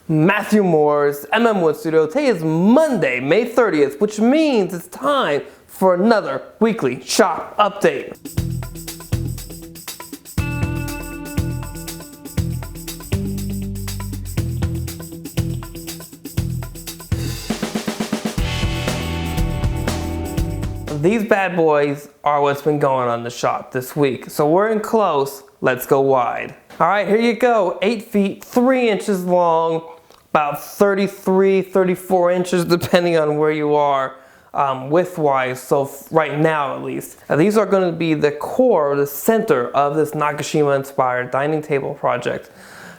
Matthew Moore's Wood Studio. Today is Monday, May 30th, which means it's time for another weekly shop update. These bad boys are what's been going on in the shop this week. So we're in close, let's go wide. All right, here you go, 8 feet, 3 inches long, about 33, 34 inches, depending on where you are width-wise, so right now at least. Now, these are gonna be the core, the center of this Nakashima-inspired dining table project.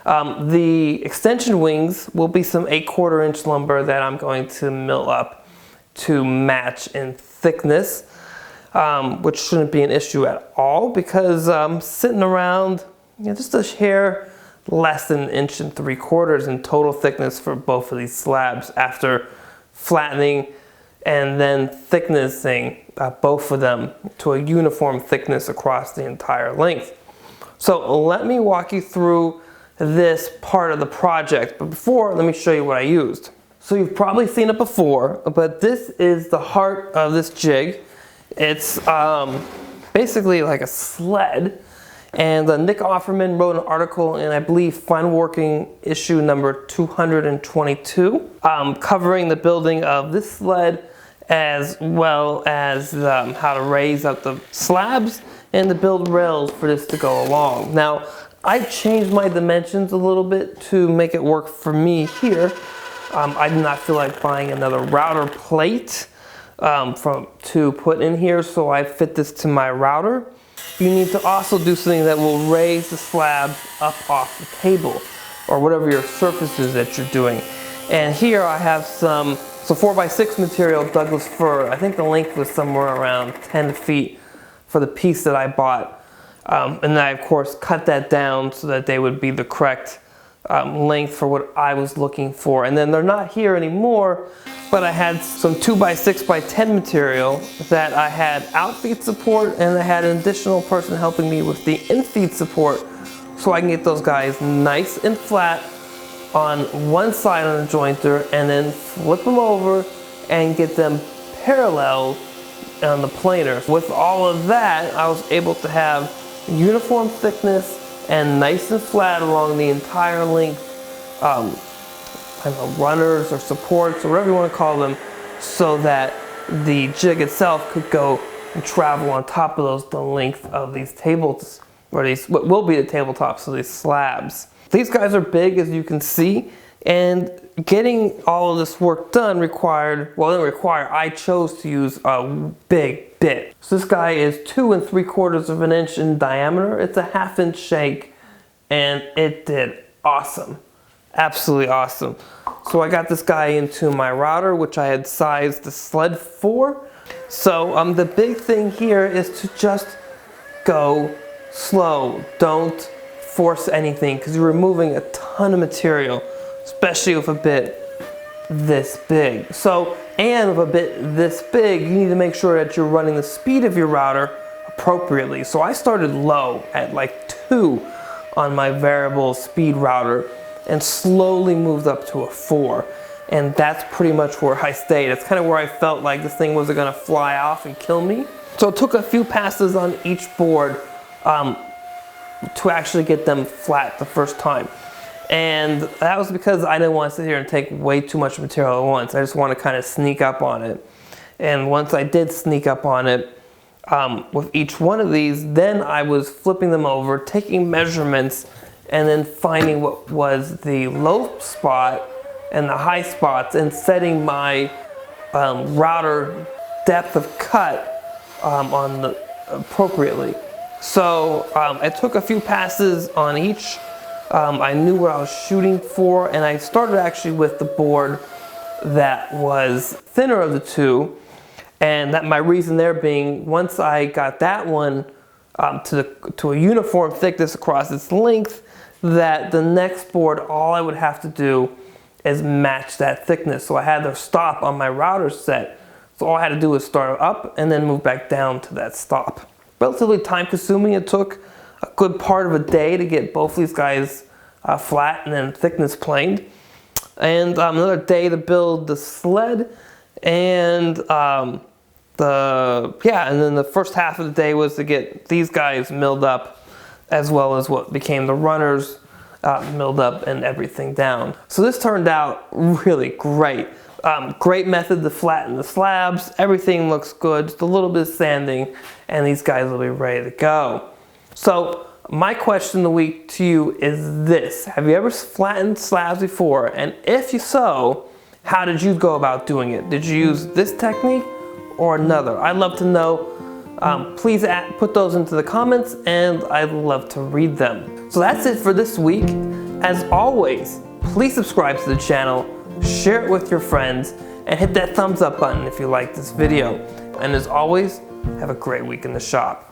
The extension wings will be some 8/4 inch lumber that I'm going to mill up to match in thickness, which shouldn't be an issue at all because I'm sitting around just a hair less than 1 3/4 in total thickness for both of these slabs after flattening and then thicknessing both of them to a uniform thickness across the entire length. So let me walk you through this part of the project, but before, let me show you what I used. So you've probably seen it before, but this is the heart of this jig. It's basically like a sled, and Nick Offerman wrote an article in, I believe, Fine Working issue number 222, covering the building of this sled as well as how to raise up the slabs and to build rails for this to go along. Now, I've changed my dimensions a little bit to make it work for me here. I do not feel like buying another router plate to put in here, so I fit this to my router. You need to also do something that will raise the slab up off the table or whatever your surface is that you're doing. And here I have some 4x6 material, Douglas fir. I think the length was somewhere around 10 feet for the piece that I bought. And I, of course, cut that down so that they would be the correct length for what I was looking for. And then they're not here anymore, but I had some 2x6x10 material that I had out-feet support, and I had an additional person helping me with the in-feet support so I can get those guys nice and flat on one side on the jointer and then flip them over and get them parallel on the planer. With all of that, I was able to have uniform thickness and nice and flat along the entire length, I don't know, runners or supports or whatever you want to call them, so that the jig itself could go and travel on top of the length of these tables, or these, what will be the tabletops, so these slabs. These guys are big, as you can see, and getting all of this work done I chose to use a big bit. So this guy is 2 3/4 inch in diameter. It's a 1/2 inch shank, and it did awesome. Absolutely awesome. So I got this guy into my router, which I had sized the sled for. So the big thing here is to just go slow. Don't force anything, because you're removing a ton of material, especially with a bit this big. So, and with a bit this big, you need to make sure that you're running the speed of your router appropriately. So I started low at like 2 on my variable speed router and slowly moved up to a 4. And that's pretty much where I stayed. It's kind of where I felt like this thing wasn't gonna fly off and kill me. So it took a few passes on each board to actually get them flat the first time. And that was because I didn't want to sit here and take way too much material at once. I just want to kind of sneak up on it. And once I did sneak up on it with each one of these, then I was flipping them over, taking measurements, and then finding what was the low spot and the high spots, and setting my router depth of cut appropriately. So I took a few passes on each. I knew what I was shooting for, and I started actually with the board that was thinner of the two, and that my reason there being, once I got that one to a uniform thickness across its length, that the next board, all I would have to do is match that thickness. So I had to stop on my router set. So all I had to do was start up and then move back down to that stop. Relatively time consuming. It took a good part of a day to get both these guys flat and then thickness planed. and another day to build the sled, and and then the first half of the day was to get these guys milled up, as well as what became the runners milled up and everything down. So this turned out really great. Great method to flatten the slabs. Everything looks good, just a little bit of sanding, and these guys will be ready to go. So my question of the week to you is this: have you ever flattened slabs before? And if so, how did you go about doing it? Did you use this technique or another? I'd love to know. Please put those into the comments, and I'd love to read them. So that's it for this week. As always, please subscribe to the channel, share it with your friends, and hit that thumbs up button if you like this video. And as always, have a great week in the shop.